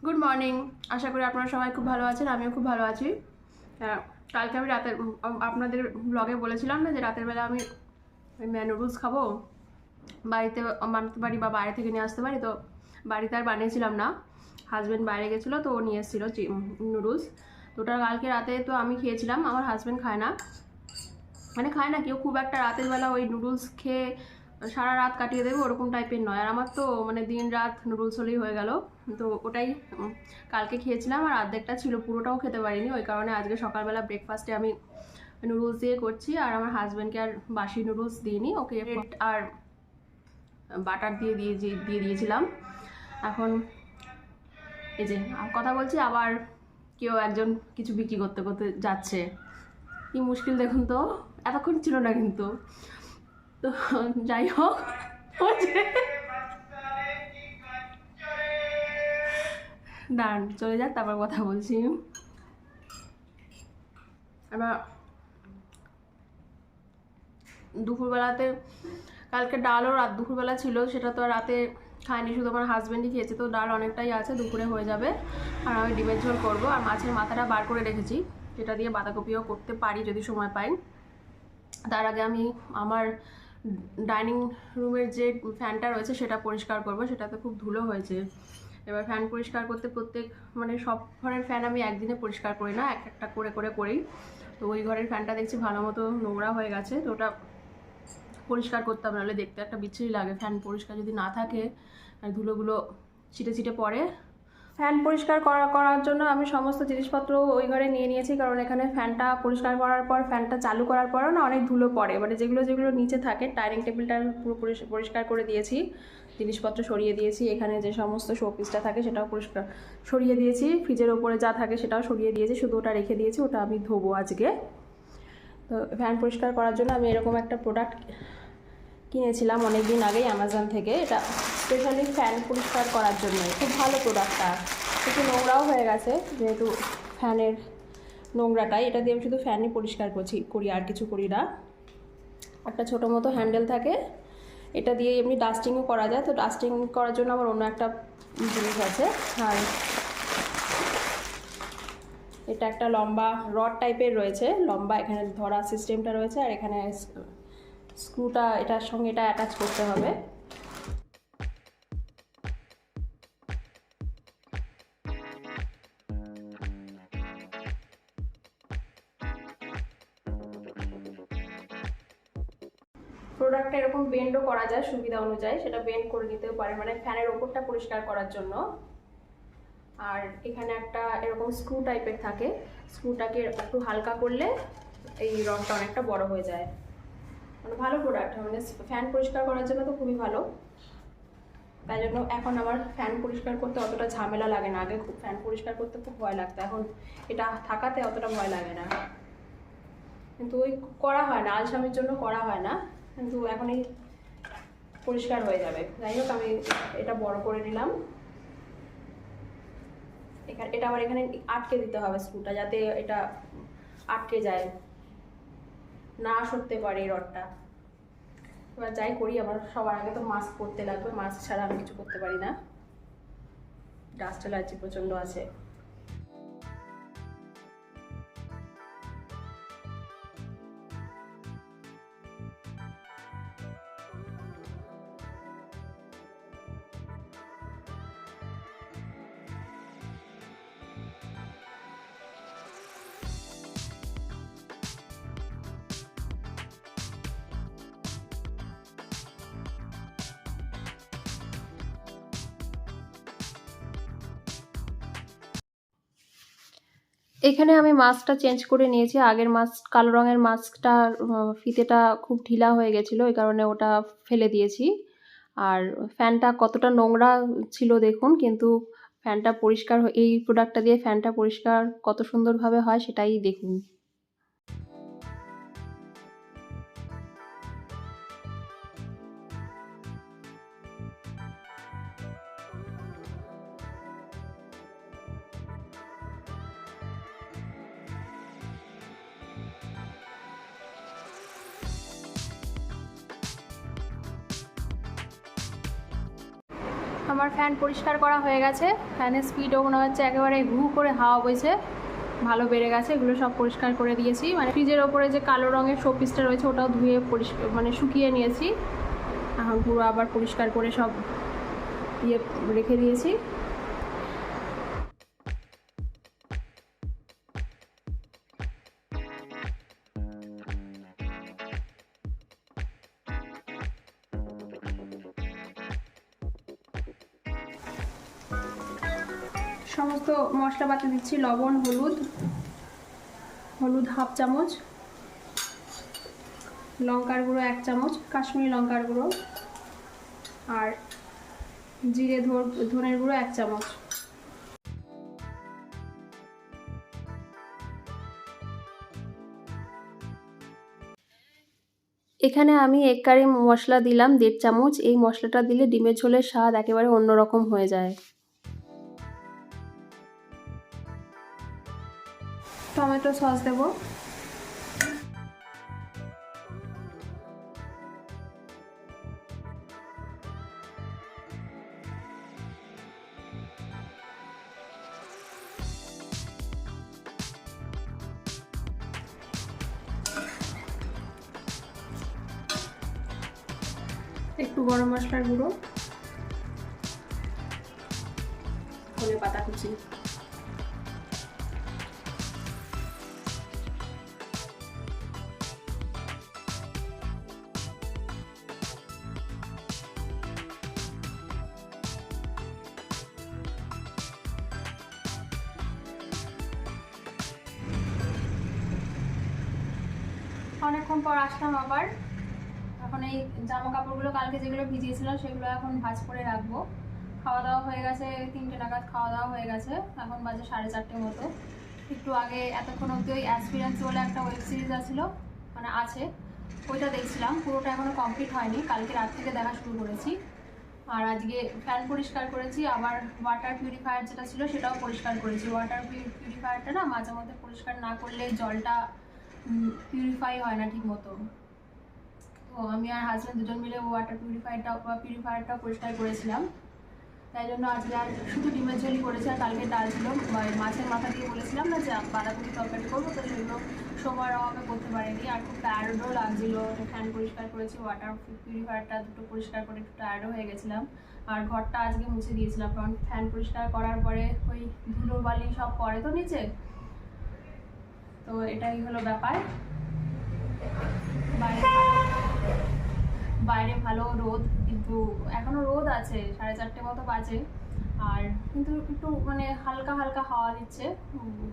Good morning. আশা করি আপনারা সবাই খুব ভালো আছেন, আমিও খুব ভালো আছি। কালকে আমি রাতের আপনাদের ব্লগে বলেছিলাম না যে রাতের বেলা আমি নুডলস খাবো, বাড়িতে বানাতে পারি বা বাইরে থেকে নিয়ে আসতে পারি। তো বাড়িতে আর বানিয়েছিলাম না, হাজব্যান্ড বাইরে গেছিলো তো ও নিয়ে এসেছিলো নুডলস। তো ওটা কালকে রাতে তো আমি খেয়েছিলাম। আমার হাজব্যান্ড খায় না, মানে খায় না কেউ খুব একটা, রাতের বেলা ওই নুডলস খেয়ে সারা রাত কাটিয়ে দেবে ওরকম টাইপের নয়। আর আমার তো মানে দিন রাত নুডলস হলেই হয়ে গেল। তো ওটাই কালকে খেয়েছিলাম, আর অর্ধেকটা ছিল, পুরোটাও খেতে পারিনি। ওই কারণে আজকে সকালবেলা ব্রেকফাস্টে আমি নুডলস দিয়ে করছি। আর আমার হাজব্যান্ডকে আর বাসি নুডলস দিইনি, ওকে ব্রেড আর বাটার দিয়ে দিয়েছিলাম। এখন এই যে কথা বলছি, আবার কেউ একজন কিছু বিক্রি করতে করতে যাচ্ছে। কি মুশকিল দেখুন তো, এতক্ষণ ছিল না কিন্তু। তো যাই হোক, দাঁড়ান চলে যাক তারপর কথা বলছি। আমার দুপুরবেলাতে কালকে ডালও দুপুরবেলা ছিল, সেটা তো রাতে খাইনি, শুধু আমার হাজব্যান্ডই খেয়েছে। তো ডাল অনেকটাই আছে, দুপুরে হয়ে যাবে। আর আমি ডিমের ঝোল করবো, আর মাছের মাথাটা বার করে রেখেছি, সেটা দিয়ে বাঁধাকপিও করতে পারি যদি সময় পাই। তার আগে আমি আমার ডাইনিং রুমের যে ফ্যানটা রয়েছে সেটা পরিষ্কার করবো, সেটাতে খুব ধুলো হয়েছে। এবার ফ্যান পরিষ্কার করতে মানে সব ঘরের ফ্যান আমি একদিনে পরিষ্কার করি না, এক একটা করে করি। তো ওই ঘরের ফ্যানটা দেখছি ভালো মতো নোংরা হয়ে গেছে, তো ওটা পরিষ্কার করতে হবে, নাহলে দেখতে একটা বিচ্ছিরি লাগে। ফ্যান পরিষ্কার যদি না থাকে আর ধুলোগুলো ছিটে ছিটে পড়ে। ফ্যান পরিষ্কার করার জন্য আমি সমস্ত জিনিসপত্র ওই ঘরে নিয়ে নিয়েছি, কারণ এখানে ফ্যানটা পরিষ্কার করার পর, ফ্যানটা চালু করার পরও না অনেক ধুলো পড়ে। মানে যেগুলো নিচে থাকে, ডাইনিং টেবিলটা পুরো পরিষ্কার করে দিয়েছি, জিনিসপত্র সরিয়ে দিয়েছি, এখানে যে সমস্ত শোপিসটা থাকে সেটাও পরিষ্কার সরিয়ে দিয়েছি, ফ্রিজের ওপরে যা থাকে সেটাও সরিয়ে দিয়েছি, শুধু ওটা রেখে দিয়েছি, ওটা আমি ধোবো আজকে। তো ফ্যান পরিষ্কার করার জন্য আমি এরকম একটা প্রোডাক্ট কিনেছিলাম অনেক দিন আগেই অ্যামাজন থেকে। এটা স্পেশালি ফ্যান পরিষ্কার করার জন্য, খুব ভালো প্রোডাক্টটা। একটু নোংরাও হয়ে গেছে যেহেতু ফ্যানের নোংরাটাই, এটা দিয়ে আমি শুধু ফ্যানই পরিষ্কার করি, আর কিছু করি না। একটা ছোটো মতো হ্যান্ডেল থাকে, এটা দিয়ে এমনি ডাস্টিংও করা যায়। তো ডাস্টিং করার জন্য আমার অন্য একটা জিনিস আছে। আর এটা একটা লম্বা রড টাইপের রয়েছে, লম্বা, এখানে ধরা সিস্টেমটা রয়েছে, আর এখানে স্ক্রুটা এটার সঙ্গে এটা অ্যাটাচ করতে হবে। প্রোডাক্টটা এরকম বেন্ডও করা যায় সুবিধা অনুযায়ী, সেটা বেন্ড করে নিতেও পারে, মানে ফ্যানের ওপরটা পরিষ্কার করার জন্য। আর এখানে একটা এরকম স্ক্রু টাইপের থাকে, স্ক্রুটাকে একটু হালকা করলে এই রডটা অনেকটা বড় হয়ে যায়। মানে ভালো প্রোডাক্ট, মানে ফ্যান পরিষ্কার করার জন্য তো খুবই ভালো। তাই জন্য এখন আমার ফ্যান পরিষ্কার করতে অতটা ঝামেলা লাগে না। আগে খুব ফ্যান পরিষ্কার করতে খুব ভয় লাগতো, এখন এটা থাকাতে অতটা ভয় লাগে না। কিন্তু ওই করা হয় না, আলসামির জন্য করা হয় না, কিন্তু এখনই পরিষ্কার হয়ে যাবে। যাই হোক, আমি এটা বড় করে নিলাম। এটা আবার এখানে আটকে দিতে হবে স্ক্রুটা, যাতে এটা আটকে যায়, না সরতে পারে এই রডটা। এবার যাই করি, আমার সবার আগে তো মাস্ক পরতে লাগবে, মাস্ক ছাড়া আমি কিছু করতে পারি না, ডাস্ট অ্যালার্জি প্রচণ্ড আছে। এখানে আমি মাস্কটা চেঞ্জ করে নিয়েছি। আগের মাস্ক, কালো রঙের মাস্কটা ফিতেটা খুব ঢিলা হয়ে গেছিলো, এই কারণে ওটা ফেলে দিয়েছি। আর ফ্যানটা কতটা নোংরা ছিল দেখুন, কিন্তু ফ্যানটা পরিষ্কার, এই প্রোডাক্টটা দিয়ে ফ্যানটা পরিষ্কার কত সুন্দরভাবে হয় সেটাই দেখুন। আমার ফ্যান পরিষ্কার করা হয়ে গেছে, ফ্যানের স্পিডও মনে হচ্ছে একেবারে ঘু করে হাওয়া বইছে, ভালো বেড়ে গেছে। এগুলো সব পরিষ্কার করে দিয়েছি, মানে ফ্রিজের ওপরে যে কালো রঙের শোপিসটা রয়েছে ওটাও ধুয়ে পরিষ্কার মানে শুকিয়ে নিয়েছি। এখন পুরো আবার পরিষ্কার করে সব রেখে দিয়েছি। সমস্ত মশলাপাতি দিচ্ছি, লবণ, হলুদ হাফ চামচ, লঙ্কার গুঁড়ো 1 চামচ, কাশ্মীরি লঙ্কার গুঁড়ো, আর জিরে ধনের গুঁড়ো 1 চামচ। এখানে আমি এগ কারি মশলা দিলাম 1.5 চামচ। এই মশলাটা দিলে ডিমের ঝোলের স্বাদ একেবারে অন্যরকম হয়ে যায়। টমেটো সস দেবো। একটু গরম মশলার গুঁড়ো, ধনে পাতা কুচি। অনেকক্ষণ পর আসলাম আবার। এখন এই জামা কাপড়গুলো কালকে যেগুলো ভিজিয়েছিলাম সেগুলো এখন ভাঁজ করে রাখবো। খাওয়া দাওয়া হয়ে গেছে, 3টে নাগাদ খাওয়া দাওয়া হয়ে গেছে, এখন বাজে 4:30 মতো। একটু আগে এতক্ষণ অবধি ওই অ্যাসপিরেন্স বলে একটা ওয়েব সিরিজ মানে আছে, ওইটা দেখছিলাম। পুরোটা এখনও কমপ্লিট হয়নি, কালকে রাত থেকে দেখা শুরু করেছি। আর আজকে ফ্যান পরিষ্কার করেছি, আবার ওয়াটার পিউরিফায়ার যেটা ছিল সেটাও পরিষ্কার করেছি। ওয়াটার পিউরিফায়ারটা না মাঝে মধ্যে পরিষ্কার না করলে জলটা পিউরিফাই হয় না ঠিক মতো। তো আমি আর হাজব্যান্ড দুজন মিলে ওয়াটার পিউরিফায়ারটাও পরিষ্কার করেছিলাম। তাই জন্য আজকে আর শুধু ডিমের ঝোলই করেছি। আর কালকে ডাল ছিল, মাছের মাথা দিয়ে বলেছিলাম না যে বাঁধাকপি তরকারি করবো, তো সেগুলো সময়ের অভাবে করতে পারিনি। আর খুব টায়ার্ডও লাগছিল। ফ্যান পরিষ্কার করেছি, ওয়াটার পিউরিফায়ারটা দুটো পরিষ্কার করে একটু টায়ার্ডও হয়ে গেছিলাম। আর ঘরটা আজকে মুছে দিয়েছিলাম, কারণ ফ্যান পরিষ্কার করার পরে ওই ধুলো বালি সব পড়ে তো নিচে। তো এটাই হলো ব্যাপার। বাইরে ভালো রোদ, কিন্তু এখনো রোদ আছে, 4:30 মতো বাজে। আর কিন্তু একটু মানে হালকা হালকা হাওয়া দিচ্ছে।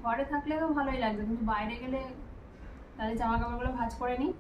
ঘরে থাকলে তো ভালোই লাগবে, কিন্তু বাইরে গেলে তাহলে জামা কাপড়গুলো ভাঁজ করে নিই।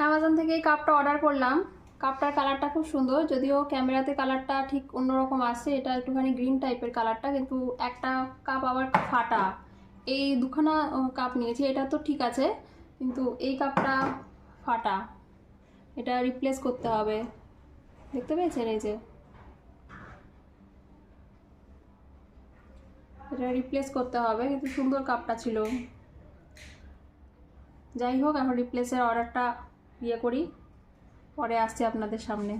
অ্যামাজন থেকে এই কাপটা অর্ডার করলাম। কাপটার কালারটা খুব সুন্দর, যদিও ক্যামেরাতে কালারটা ঠিক অন্যরকম আসছে। এটা একটুখানি গ্রিন টাইপের কালারটা, কিন্তু একটা কাপ আবার ফাটা। এই দুখানা কাপ নিয়েছি, এটা তো ঠিক আছে, কিন্তু এই কাপটা ফাটা, এটা রিপ্লেস করতে হবে। দেখতে পেয়েছেন, এই যে এটা রিপ্লেস করতে হবে, কিন্তু সুন্দর কাপটা ছিল। যাই হোক, এখন রিপ্লেসের অর্ডারটা করি, পরে আসছি আপনাদের সামনে।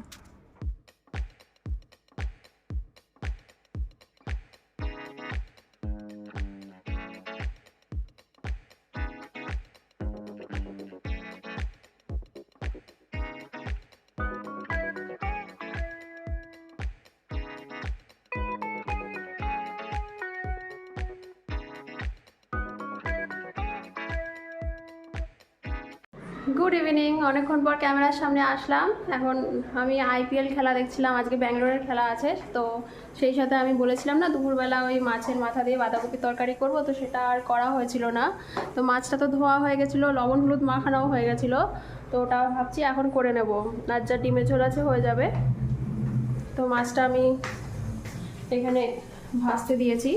গুড ইভিনিং, অনেকক্ষণ পর ক্যামেরার সামনে আসলাম। এখন আমি আইপিএল খেলা দেখছিলাম, আজকে ব্যাঙ্গালোরের খেলা আছে, তো সেই সাথে আমি বলেছিলাম না দুপুরবেলা ওই মাছের মাথা দিয়ে বাঁধাকপি তরকারি করব, তো সেটা আর করা হয়েছিল না। তো মাছটা তো ধোয়া হয়ে গেছিলো, লবণ হলুদ মাখানাও হয়ে গেছিলো, তো ওটা ভাবছি এখন করে নেব। আর যা ডিমের ঝোল আছে হয়ে যাবে। তো মাছটা আমি এখানে ভাজতে দিয়েছি,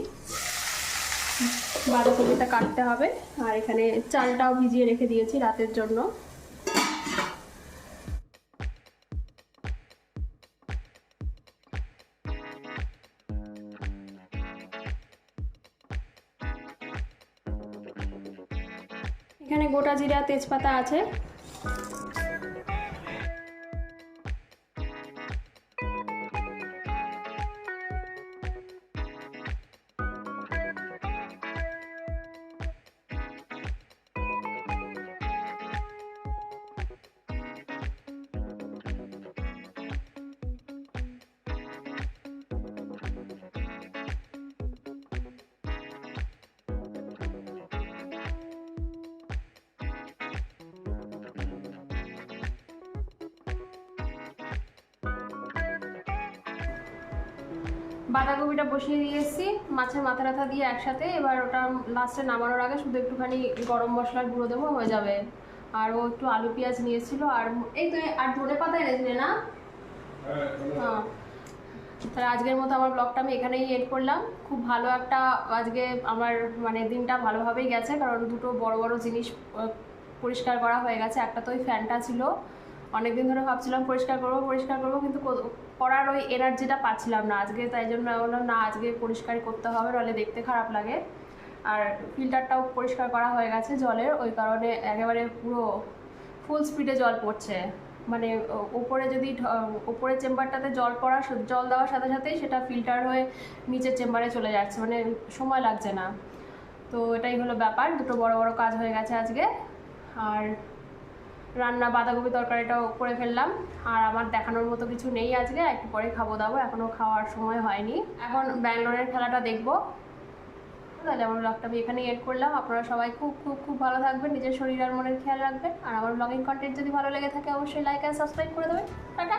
বাঁধাকপিটা কাটতে হবে, আর এখানে চালটাও ভিজিয়ে রেখে দিয়েছি রাতের জন্য। এখানে গোটা জিরা তেজপাতা আছে। বাঁধাকপিটা বসিয়ে দিয়ে এসেছি মাছের মাথা টাথা দিয়ে একসাথে। এবার ওটা লাস্টে নামানোর আগে শুধু একটুখানি গরম মশলার গুঁড়ো দেবো, হয়ে যাবে। আর ও একটু আলু পেঁয়াজ নিয়েছিল, আর এই তো আর ধনে পাতা এনেছিলে না? হ্যাঁ। তাহলে আজকের মতো আমার ব্লগটা আমি এখানেই এড করলাম। খুব ভালো একটা আজকে আমার মানে দিনটা ভালোভাবেই গেছে, কারণ দুটো বড় বড় জিনিস পরিষ্কার করা হয়ে গেছে। একটা তো ওই ফ্যানটা ছিল, অনেকদিন ধরে ভাবছিলাম পরিষ্কার করবো, কিন্তু করার ওই এনার্জিটা পাচ্ছিলাম না আজকে, তাই জন্য বললাম না আজকে পরিষ্কারই করতে হবে, নাহলে দেখতে খারাপ লাগে। আর ফিল্টারটাও পরিষ্কার করা হয়ে গেছে জলের, ওই কারণে একেবারে পুরো ফুল স্পিডে জল পড়ছে। মানে ওপরে যদি ওপরের চেম্বারটাতে জল দেওয়ার সাথে সাথেই সেটা ফিল্টার হয়ে নিচের চেম্বারে চলে যাচ্ছে, মানে সময় লাগছে না। তো এটাই হলো ব্যাপার, দুটো বড় বড় কাজ হয়ে গেছে আজকে। আর রান্না বাঁধাকপি তরকারিটাও করে ফেললাম। আর আমার দেখানোর মতো কিছু নেই আজকে, একটু পরে খাবো দাবো, এখনও খাওয়ার সময় হয়নি। এখন ব্যাঙ্গালোরের খেলাটা দেখবো। তাহলে আমার ব্লগটা আমি এখানেই এড করলাম। আপনারা সবাই খুব খুব খুব ভালো থাকবেন, নিজের শরীর আর মনের খেয়াল রাখবেন। আর আমার ব্লগিং কন্টেন্ট যদি ভালো লেগে থাকে অবশ্যই লাইক আর সাবস্ক্রাইব করে দেবেন। টাটা।